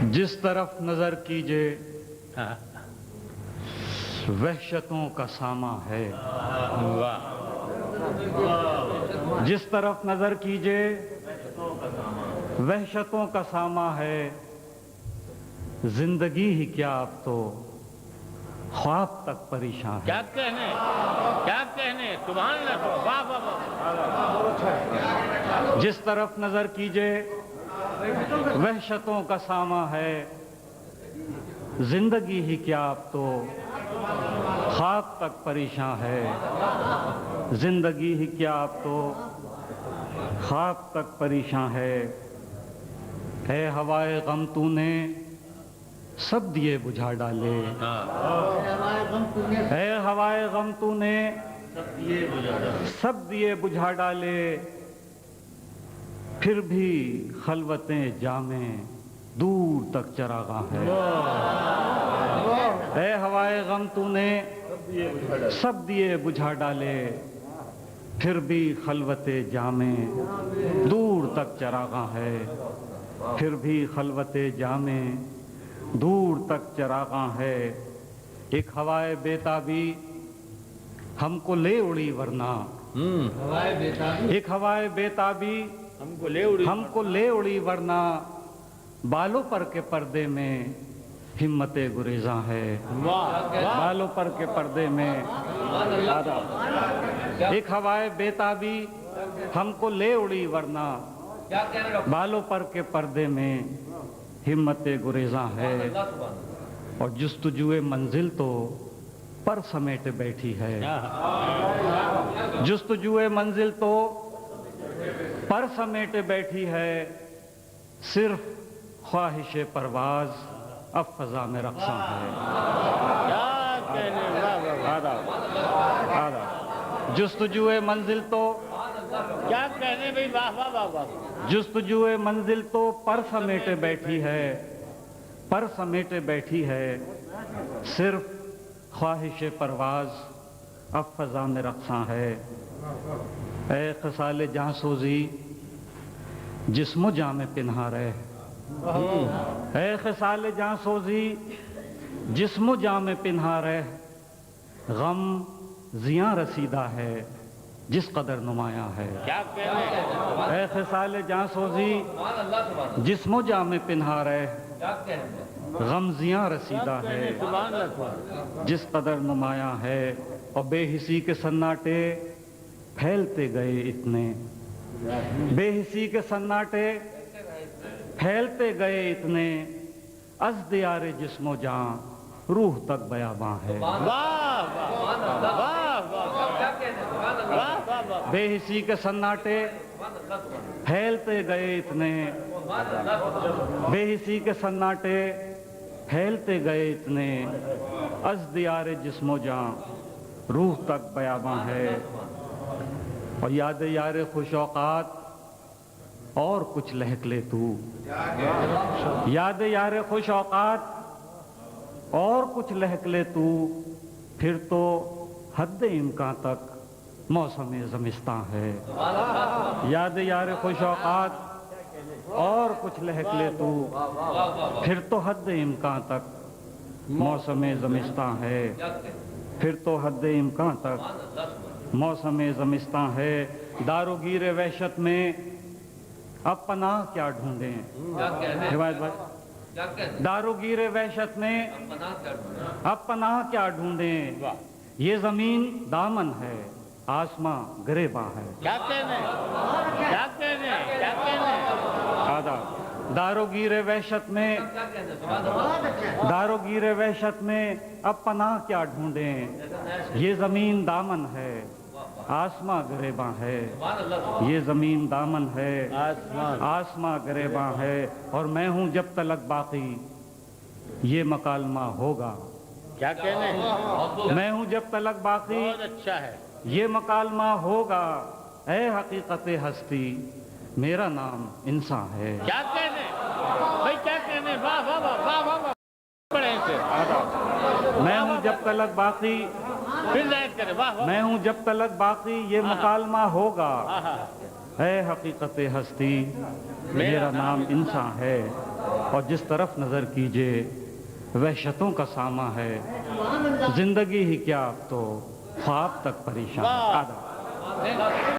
جس طرف نظر کیجئے وحشتوں کا ساماں ہے، جس طرف نظر کیجئے وحشتوں کا ساماں ہے، زندگی ہی کیا اب تو خواب تک پریشان ہے۔ کیا کہنے سبحان اللہ، واہ واہ واہ۔ جس طرف نظر کیجئے وحشتوں کا ساماں ہے، زندگی ہی کیا اب تو خواب تک پریشان ہے، زندگی ہی کیا اب تو خواب تک پریشان ہے۔ اے ہوائے غم تو نے سب دیے بجھا ڈالے، اے ہوائے غم تو نے سب دیے بجھا ڈالے، پھر بھی خلوتیں جامیں دور تک چراغاں ہے۔ اے ہوائے غم تو نے سب دیے بجھا ڈالے، پھر بھی خلوتیں جامیں دور تک چراغاں ہے، پھر بھی خلوتیں جامیں دور تک چراغاں ہے۔ ایک ہوائے بیتابی ہم کو لے اڑی ورنہ، ایک ہوائے بیتابی ہم کو لے اڑی ورنہ، بالوں پر کے پردے میں ہمت گریزاں ہے، بالوں پر کے پردے میں۔ ایک ہوائے بیتابی ہم کو لے اڑی ورنہ، بالوں پر کے پردے میں ہمت گریزاں ہے۔ اور جستجوئے منزل تو پر سمیٹے بیٹھی ہے، جستجوئے منزل تو پر سمیٹے بیٹھی ہے، صرف خواہش پرواز اب فضا میں رقصاں ہے۔ جستجوئے منزل تو کیا کہنے بھئی، واہ واہ واہ واہ۔ جستجوئے منزل تو پر سمیٹے بیٹھی ہے، پر سمیٹے بیٹھی ہے، صرف خواہش پرواز اب فضا میں رقصاں ہے۔ اے خصال جاں سوزی جسم و جاں میں پنہا رہ، اے خصال جاں سوزی جسم و جاں میں پنہا رہ، غم زیاں رسیدہ ہے جس قدر نمایاں ہے۔ کیا کہنے اے خصال جاں سوزی جسم و جاں میں پنہا رہ، غم زیاں رسیدہ ہے سبحان اللہ۔ جس قدر نمایاں ہے۔ اور بے حسی کے سناٹے پھیلتے گئے اتنے، بے حسی کے سناٹے پھیلتے گئے اتنے، از دیار جسم و جاں روح تک بیاباں ہے۔ واہ واہ واہ واہ۔ بے حسی کے سناٹے پھیلتے گئے اتنے، بے حسی کے سناٹے پھیلتے گئے اتنے، از دیار جسم و جاں روح تک بیاباں ہے۔ اور یاد یار خوش اوقات اور کچھ لہک لے تو، یاد یار خوش اوقات اور کچھ لہک لے تو، پھر تو حد امکان تک موسم زمستاں ہے۔ یاد یار خوش اوقات اور کچھ لہک لے تو، پھر تو حد امکان تک موسم زمستاں ہے، پھر تو حد امکان تک موسم زمستاں ہے۔ داروگیر وحشت میں اب پناہ کیا ڈھونڈیں، روایت بھائی، داروگیر وحشت میں اب پناہ کیا ڈھونڈیں، یہ زمین دامن ہے آسماں گریباں ہے۔ کیا کہنے کیا کہنے کیا کہنے۔ آدھا داروگیر وحشت میں، داروگیر وحشت میں اب پناہ کیا ڈھونڈیں، یہ زمین دامن ہے آسماں گریباں ہے، یہ زمین دامن ہے آسماں گریباں ہے۔ اور میں ہوں جب تلک باقی یہ مکالمہ ہوگا، کیا کہنے میں ہوں جب تلک باقی بہت اچھا ہے۔ یہ مکالمہ ہوگا، اے حقیقت ہستی میرا نام انسان ہے۔ کیا کہنے بھئی، کیا کہنے، واہ واہ واہ واہ واہ۔ پڑھیں سے میں ہوں جب تلک باقی، پھر زائد کریں، واہ واہ۔ میں ہوں جب تلک باقی یہ مکالمہ ہوگا، اے حقیقت ہستی میرا نام انسان ہے۔ اور جس طرف نظر کیجئے وحشتوں کا ساماں ہے، زندگی ہی کیا اب تو خواب تک پریشان ہے۔ آداب۔